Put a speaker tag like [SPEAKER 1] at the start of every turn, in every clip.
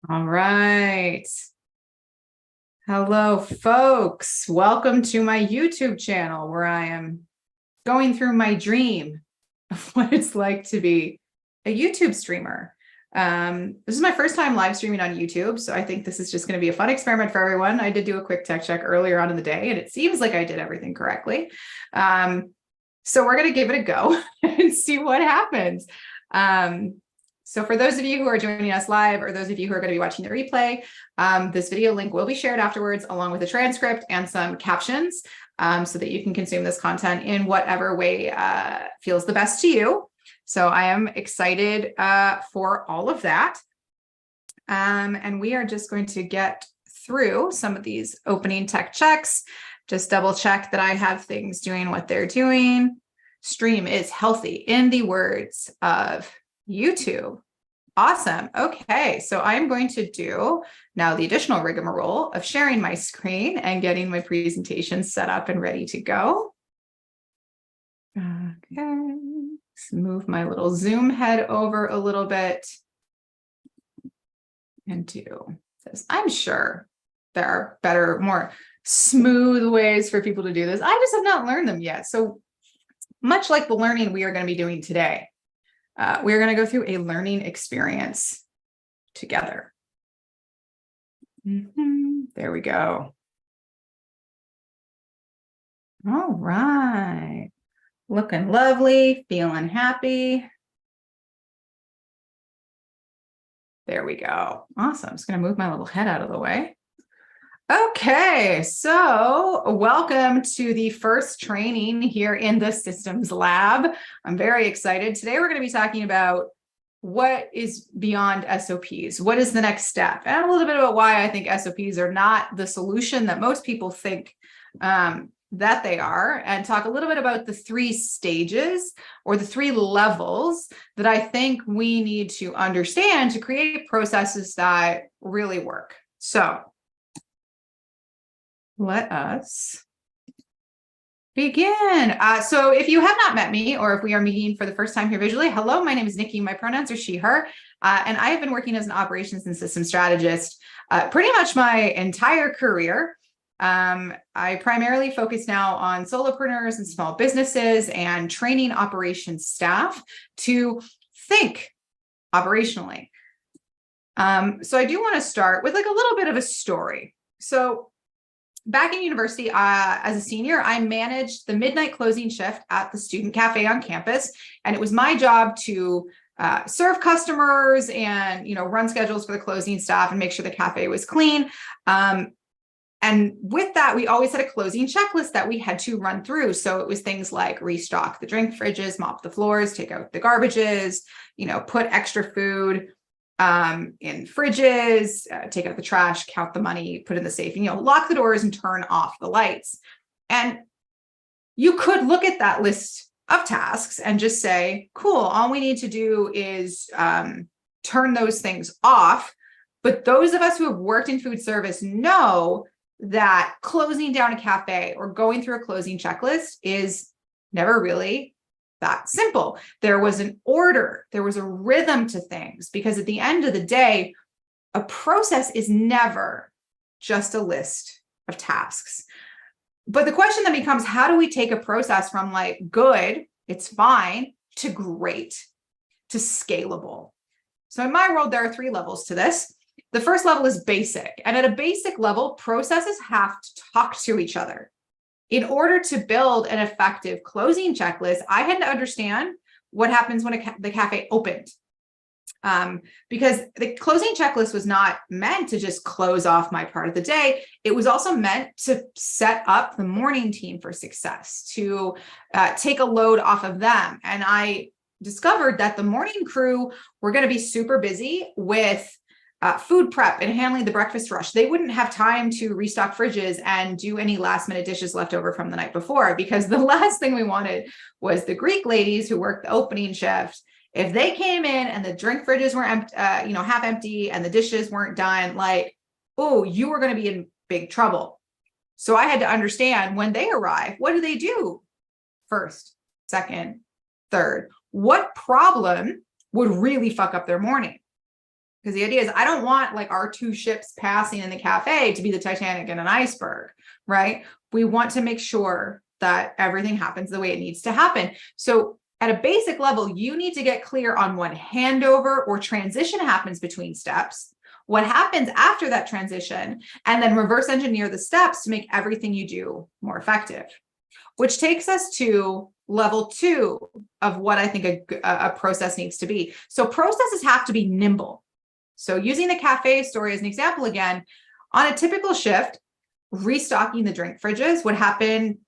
[SPEAKER 1] All right. Hello, folks. Welcome to my YouTube channel where I am going through my dream of what it's like to be a YouTube streamer. This is my first time live streaming on YouTube, so I think this is just going to be a fun experiment for everyone. I did do a quick tech check earlier on in the day, and it seems like I did everything correctly. So we're going to give it a go and see what happens. So for those of you who are joining us live, or those of you who are going to be watching the replay, this video link will be shared afterwards, along with a transcript and some captions, so that you can consume this content in whatever way feels the best to you. So I am excited for all of that. And we are just going to get through some of these opening tech checks, just double check that I have things doing what they're doing. Stream is healthy in the words of YouTube. Awesome. Okay, so I'm going to do now the additional rigmarole of sharing my screen and getting my presentation set up and ready to go. Okay, let's move my little Zoom head over a little bit and do this. I'm sure there are better, more smooth ways for people to do this. I just have not learned them yet. So much like the learning we are going to be doing today, we're going to go through a learning experience together. There we go. All right. Looking lovely, feeling happy. There we go. Awesome. I'm just going to move my little head out of the way. Okay, so welcome to the first training here in the Systems Lab. I'm very excited. Today we're going to be talking about what is beyond SOPs. What is the next step? And a little bit about why I think SOPs are not the solution that most people think that they are, and talk a little bit about the 3 stages or the 3 levels that I think we need to understand to create processes that really work. So let us begin. So if you have not met me, or if we are meeting for the first time here visually, hello, my name is Nikki. My pronouns are she, her, and I have been working as an operations and systems strategist pretty much my entire career. I primarily focus now on solopreneurs and small businesses and training operations staff to think operationally. So I do want to start with like a little bit of a story. So back in university, as a senior, I managed the midnight closing shift at the student cafe on campus, and it was my job to serve customers and run schedules for the closing staff and make sure the cafe was clean. And with that, we always had a closing checklist that we had to run through. So it was things like restock the drink fridges, mop the floors, take out the garbages, put extra food in fridges, take out the trash, count the money, put in the safe, and lock the doors and turn off the lights. And you could look at that list of tasks and just say, cool, all we need to do is turn those things off. But those of us who have worked in food service know that closing down a cafe or going through a closing checklist is never really that simple. There was an order, there was a rhythm to things, because at the end of the day, a process is never just a list of tasks. But the question then becomes, how do we take a process from like good, it's fine, to great, to scalable? So in my world, there are 3 levels to this. The first level is basic. And at a basic level, processes have to talk to each other. In order to build an effective closing checklist, I had to understand what happens when the cafe opened. Because the closing checklist was not meant to just close off my part of the day. It was also meant to set up the morning team for success, to take a load off of them. And I discovered that the morning crew were going to be super busy with food prep and handling the breakfast rush. They wouldn't have time to restock fridges and do any last minute dishes left over from the night before, because the last thing we wanted was the Greek ladies who worked the opening shift. If they came in and the drink fridges were half empty and the dishes weren't done, like, oh, you were going to be in big trouble. So I had to understand, when they arrive, what do they do first, second, third? What problem would really fuck up their morning? Because the idea is I don't want like our two ships passing in the cafe to be the Titanic and an iceberg, right? We want to make sure that everything happens the way it needs to happen. So at a basic level, you need to get clear on when handover or transition happens between steps, what happens after that transition, and then reverse engineer the steps to make everything you do more effective. Which takes us to level 2 of what I think a process needs to be. So processes have to be nimble. So using the cafe story as an example again, on a typical shift, restocking the drink fridges would happen,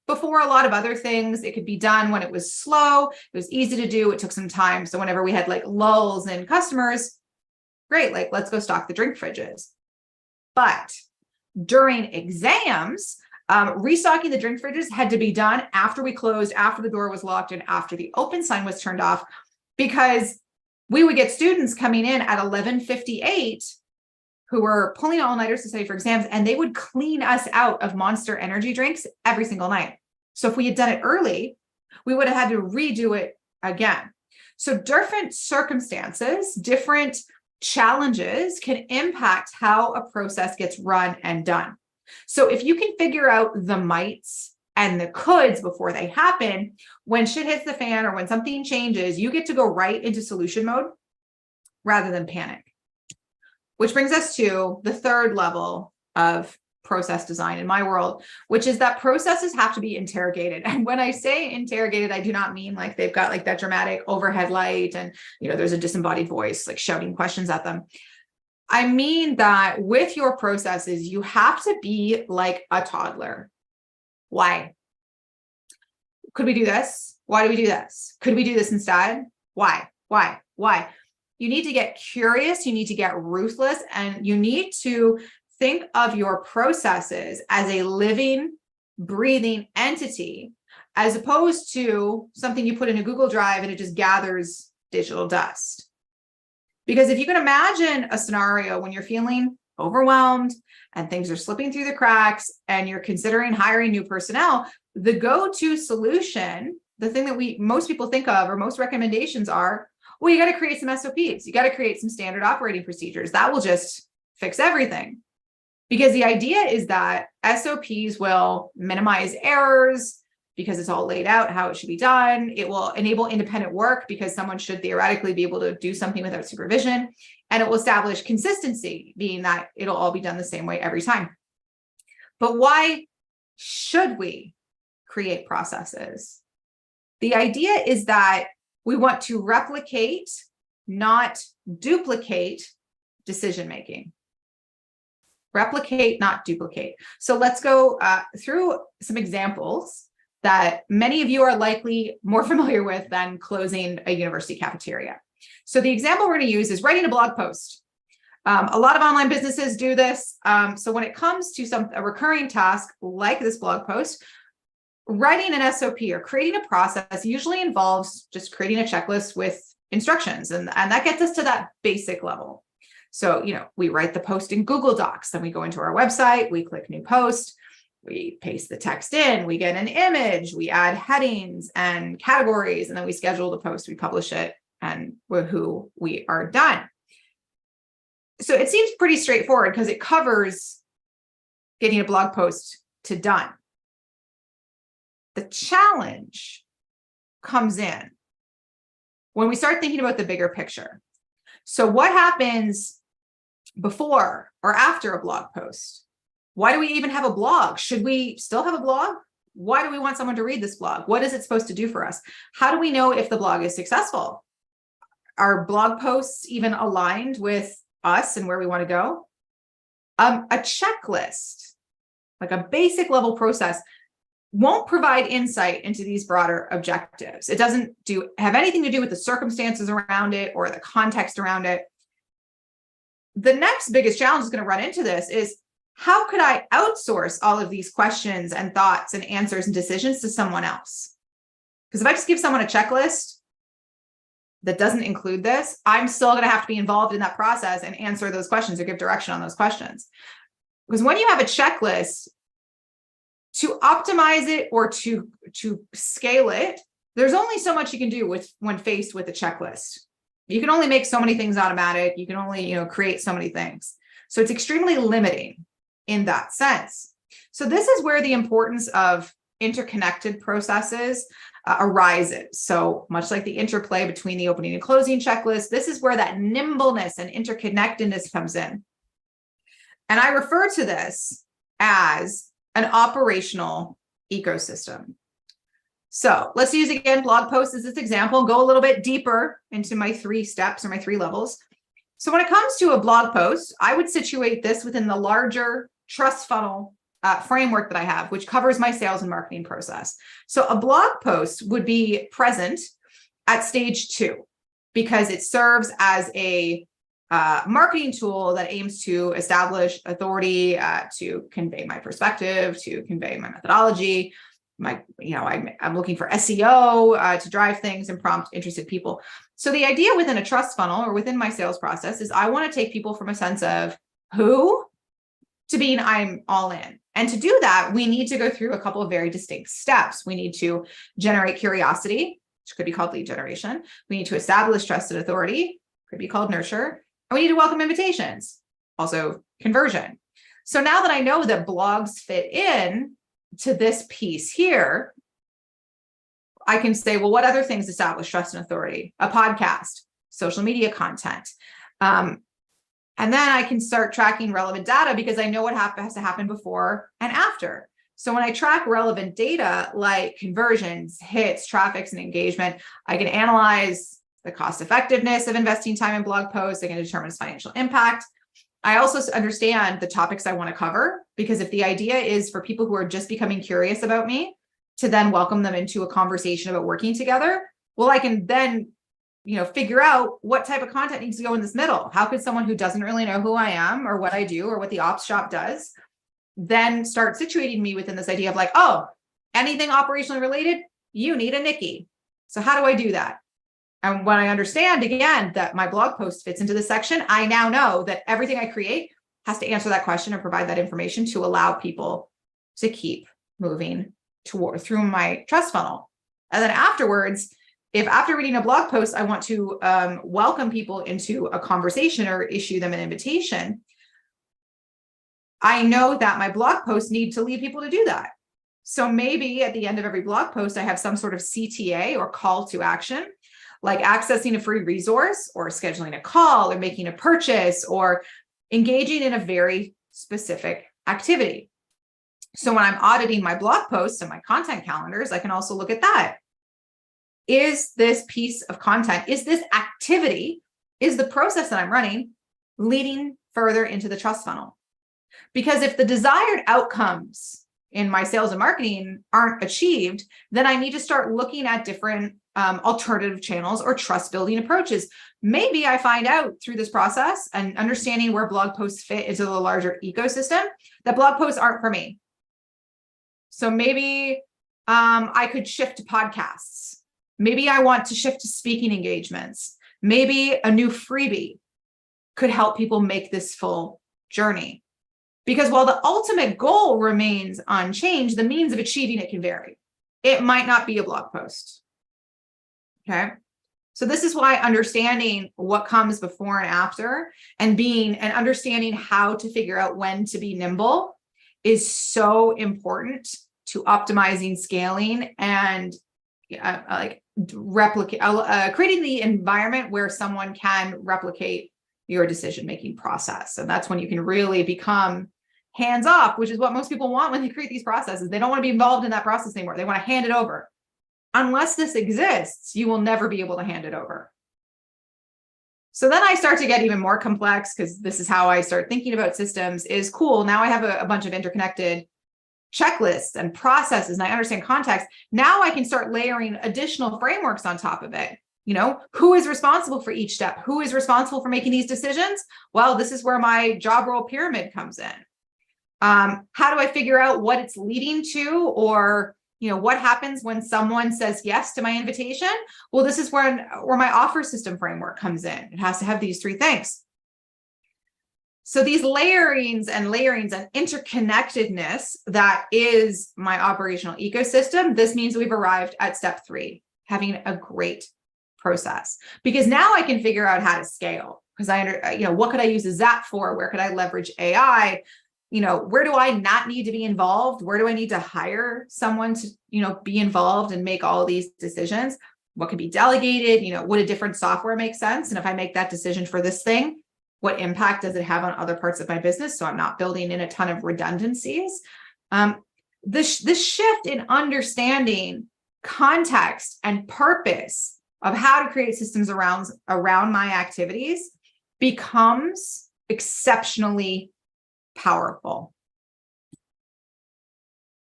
[SPEAKER 1] before a lot of other things. It could be done when it was slow. It was easy to do. It took some time. So whenever we had like lulls in customers, great, like let's go stock the drink fridges. But during exams, restocking the drink fridges had to be done after we closed, after the door was locked, and after the open sign was turned off, because we would get students coming in at 11:58 who were pulling all-nighters to study for exams, and they would clean us out of Monster energy drinks every single night. So if we had done it early, we would have had to redo it again. So different circumstances, different challenges can impact how a process gets run and done. So if you can figure out the mights and the coulds before they happen, when shit hits the fan or when something changes, you get to go right into solution mode rather than panic. Which brings us to the third level of process design in my world, which is that processes have to be interrogated. And when I say interrogated, I do not mean like they've got like that dramatic overhead light and, there's a disembodied voice like shouting questions at them. I mean that with your processes, you have to be like a toddler. Why? Could we do this? Why do we do this? Could we do this instead? Why? You need to get curious, you need to get ruthless, and you need to think of your processes as a living, breathing entity, as opposed to something you put in a Google Drive and it just gathers digital dust. Because if you can imagine a scenario when you're feeling overwhelmed and things are slipping through the cracks and you're considering hiring new personnel, the go-to solution, the thing that most people think of or most recommendations are, well, you got to create some SOPs. You got to create some standard operating procedures. That will just fix everything. Because the idea is that SOPs will minimize errors because it's all laid out how it should be done. It will enable independent work because someone should theoretically be able to do something without supervision. And it will establish consistency, being that it'll all be done the same way every time. But why should we create processes? The idea is that we want to replicate, not duplicate decision-making. Replicate, not duplicate. So let's go through some examples that many of you are likely more familiar with than closing a university cafeteria. So the example we're going to use is writing a blog post. A lot of online businesses do this. So when it comes to a recurring task like this blog post, writing an SOP or creating a process usually involves just creating a checklist with instructions. And that gets us to that basic level. So, we write the post in Google Docs, then we go into our website, we click new post, we paste the text in, we get an image, we add headings and categories, and then we schedule the post, we publish it, and woohoo, we are done. So it seems pretty straightforward because it covers getting a blog post to done. The challenge comes in when we start thinking about the bigger picture. So what happens before or after a blog post? Why do we even have a blog? Should we still have a blog? Why do we want someone to read this blog? What is it supposed to do for us? How do we know if the blog is successful? Are blog posts even aligned with us and where we want to go? A checklist, like a basic level process, won't provide insight into these broader objectives. It doesn't have anything to do with the circumstances around it or the context around it. The next biggest challenge is going to run into this is, how could I outsource all of these questions and thoughts and answers and decisions to someone else? Because if I just give someone a checklist that doesn't include this, I'm still going to have to be involved in that process and answer those questions or give direction on those questions. Because when you have a checklist, to optimize it or to scale it, there's only so much you can do when faced with a checklist. You can only make so many things automatic. You can only, create so many things. So it's extremely limiting in that sense. So this is where the importance of interconnected processes arises. So much like the interplay between the opening and closing checklist, this is where that nimbleness and interconnectedness comes in. And I refer to this as an operational ecosystem. So let's use again blog posts as this example, go a little bit deeper into my 3 steps or my 3 levels. So when it comes to a blog post, I would situate this within the larger trust funnel framework that I have, which covers my sales and marketing process. So a blog post would be present at stage 2 because it serves as a marketing tool that aims to establish authority, to convey my perspective, to convey my methodology. I'm looking for SEO to drive things and prompt interested people. So the idea within a trust funnel or within my sales process is I want to take people from a sense of who to being I'm all in. And to do that, we need to go through a couple of very distinct steps. We need to generate curiosity, which could be called lead generation. We need to establish trusted authority, could be called nurture. And we need to welcome invitations, also conversion. So now that I know that blogs fit in to this piece here, I can say, well, what other things establish trust and authority? A podcast, social media content. And then I can start tracking relevant data because I know what has to happen before and after. So when I track relevant data like conversions, hits, traffics, and engagement, I can analyze the cost effectiveness of investing time in blog posts. I can determine its financial impact. I also understand the topics I want to cover, because if the idea is for people who are just becoming curious about me to then welcome them into a conversation about working together, well, I can then, figure out what type of content needs to go in this middle. How could someone who doesn't really know who I am or what I do or what the ops shop does then start situating me within this idea of like, oh, anything operationally related, you need a Nikki. So how do I do that? And when I understand, again, that my blog post fits into this section, I now know that everything I create has to answer that question and provide that information to allow people to keep moving through my trust funnel. And then afterwards, if after reading a blog post, I want to welcome people into a conversation or issue them an invitation, I know that my blog posts need to lead people to do that. So maybe at the end of every blog post, I have some sort of CTA or call to action, like accessing a free resource or scheduling a call or making a purchase or engaging in a very specific activity. So when I'm auditing my blog posts and my content calendars, I can also look at that. Is this piece of content, is this activity, is the process that I'm running leading further into the trust funnel? Because if the desired outcomes in my sales and marketing aren't achieved, then I need to start looking at different alternative channels or trust building approaches. Maybe I find out through this process and understanding where blog posts fit into the larger ecosystem that blog posts aren't for me. So maybe I could shift to podcasts. Maybe I want to shift to speaking engagements. Maybe a new freebie could help people make this full journey. Because while the ultimate goal remains unchanged, the means of achieving it can vary. It might not be a blog post. Okay. So this is why understanding what comes before and after and understanding how to figure out when to be nimble is so important to optimizing, scaling, and creating the environment where someone can replicate your decision-making process. And that's when you can really become hands-off, which is what most people want when they create these processes. They don't want to be involved in that process anymore. They want to hand it over. Unless this exists, you will never be able to hand it over. So then I start to get even more complex, because this is how I start thinking about systems is cool. Now I have a bunch of interconnected checklists and processes, and I understand context. Now I can start layering additional frameworks on top of it. Who is responsible for each step? Who is responsible for making these decisions? Well, this is where my job role pyramid comes in. How do I figure out what it's leading to, or what happens when someone says yes to my invitation? Well, this is where my offer system framework comes in. It has to have these 3 things. So these layerings and interconnectedness, that is my operational ecosystem. This means we've arrived at step 3, having a great process, because now I can figure out how to scale, because what could I use that for? Where could I leverage AI? Where do I not need to be involved? Where do I need to hire someone to, be involved and make all of these decisions? What can be delegated? Would a different software make sense? And if I make that decision for this thing, what impact does it have on other parts of my business? So I'm not building in a ton of redundancies. This shift in understanding context and purpose of how to create systems around my activities becomes exceptionally powerful.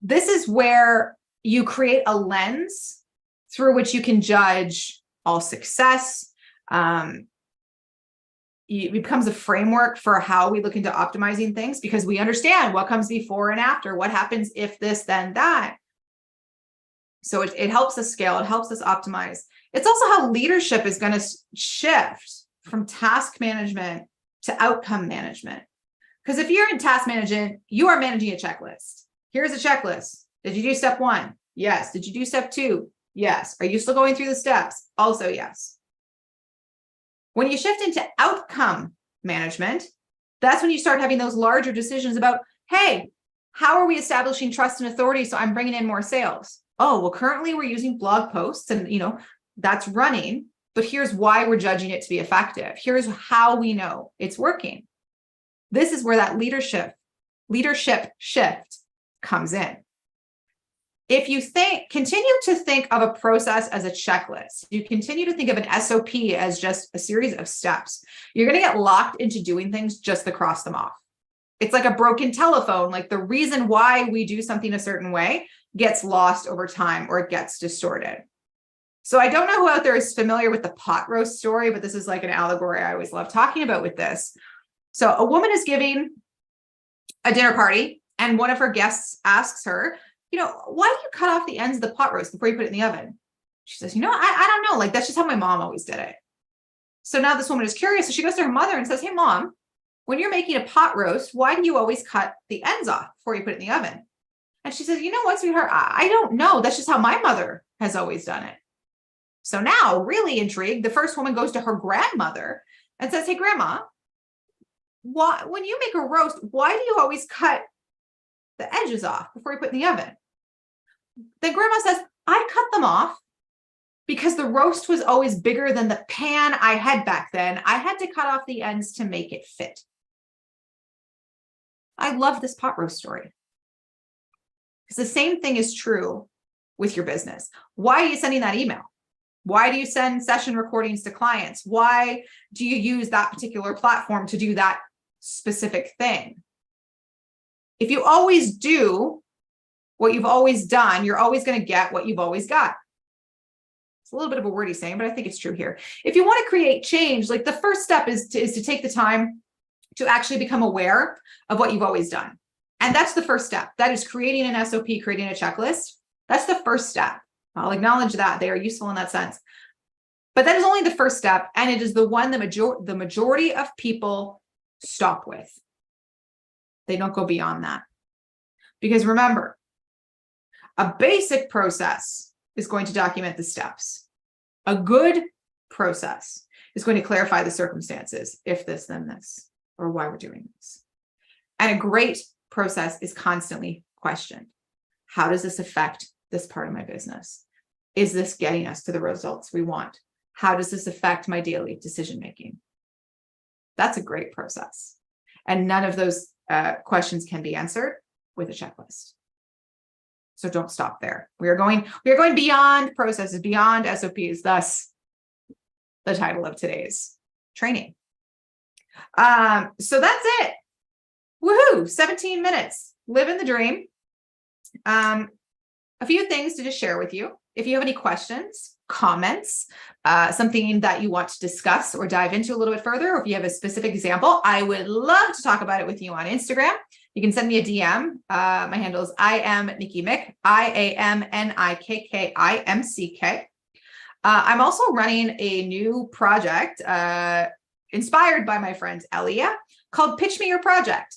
[SPEAKER 1] This is where you create a lens through which you can judge all success. It becomes a framework for how we look into optimizing things, because we understand what comes before and after, what happens if this, then that. So it helps us scale, it helps us optimize. It's also how leadership is going to shift from task management to outcome management. Because if you're in task management, you are managing a checklist. Here's a checklist. Did you do step 1? Yes. Did you do step 2? Yes. Are you still going through the steps? Also, yes. When you shift into outcome management, that's when you start having those larger decisions about, hey, how are we establishing trust and authority so I'm bringing in more sales? Oh, well, currently we're using blog posts and, that's running, but here's why we're judging it to be effective. Here's how we know it's working. This is where that leadership shift comes in. If you continue to think of a process as a checklist, you continue to think of an SOP as just a series of steps, you're going to get locked into doing things just to cross them off. It's like a broken telephone. Like the reason why we do something a certain way gets lost over time, or it gets distorted. So I don't know who out there is familiar with the pot roast story, but this is like an allegory I always love talking about with this. So a woman is giving a dinner party, and one of her guests asks her, why do you cut off the ends of the pot roast before you put it in the oven? She says, I don't know. Like, that's just how my mom always did it. So now this woman is curious. So she goes to her mother and says, hey, Mom, when you're making a pot roast, why do you always cut the ends off before you put it in the oven? And she says, you know what, sweetheart? I don't know. That's just how my mother has always done it. So now, really intrigued, the first woman goes to her grandmother and says, hey, Grandma, when you make a roast, why do you always cut the edges off before you put it in the oven? Then Grandma says, I cut them off because the roast was always bigger than the pan I had back then. I had to cut off the ends to make it fit. I love this pot roast story, because the same thing is true with your business. Why are you sending that email? Why do you send session recordings to clients? Why do you use that particular platform to do that specific thing? If you always do what you've always done, you're always going to get what you've always got. It's a little bit of a wordy saying, but I think it's true here. If you want to create change, like the first step is to take the time to actually become aware of what you've always done. And that's the first step. That is creating an SOP, creating a checklist. That's the first step. I'll acknowledge that they are useful in that sense. But that is only the first step. And it is the one the majority of people stop with. They don't go beyond that. Because remember, a basic process is going to document the steps. A good process is going to clarify the circumstances, if this, then this, or why we're doing this. And a great process is constantly questioned. How does this affect this part of my business? Is this getting us to the results we want? How does this affect my daily decision-making? That's a great process. And none of those questions can be answered with a checklist. So don't stop there. We are going beyond processes, beyond SOPs, thus the title of today's training. So that's it. Woohoo, 17 minutes, living the dream. A few things to just share with you. If you have any questions, comments, something that you want to discuss or dive into a little bit further, or if you have a specific example, I would love to talk about it with you on Instagram. You can send me a DM. My handle is I am Nikki Mick, IAMNIKKIMCK. I'm also running a new project inspired by my friend Elia called Pitch Me Your Project.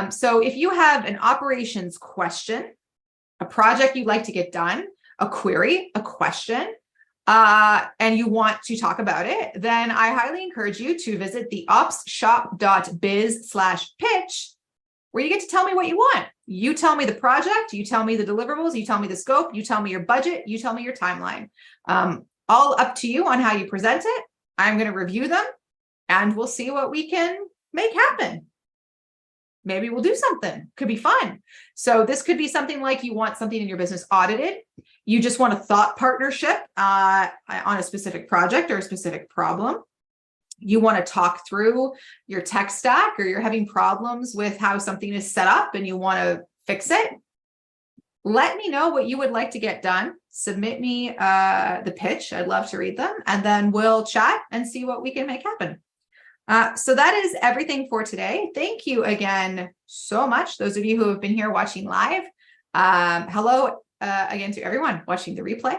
[SPEAKER 1] So if you have an operations question, a project you'd like to get done, a query, a question, and you want to talk about it, then I highly encourage you to visit the opsshop.biz/pitch, where you get to tell me what you want. You tell me the project, you tell me the deliverables, you tell me the scope, you tell me your budget, you tell me your timeline. All up to you on how you present it. I'm going to review them and we'll see what we can make happen. Maybe we'll do something. Could be fun. So this could be something like you want something in your business audited. You just want a thought partnership on a specific project or a specific problem. You want to talk through your tech stack, or you're having problems with how something is set up and you want to fix it. Let me know what you would like to get done. Submit me the pitch. I'd love to read them, and then we'll chat and see what we can make happen. So that is everything for today. Thank you again so much, those of you who have been here watching live. Hello again to everyone watching the replay.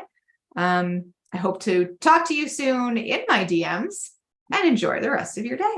[SPEAKER 1] I hope to talk to you soon in my DMs, and enjoy the rest of your day.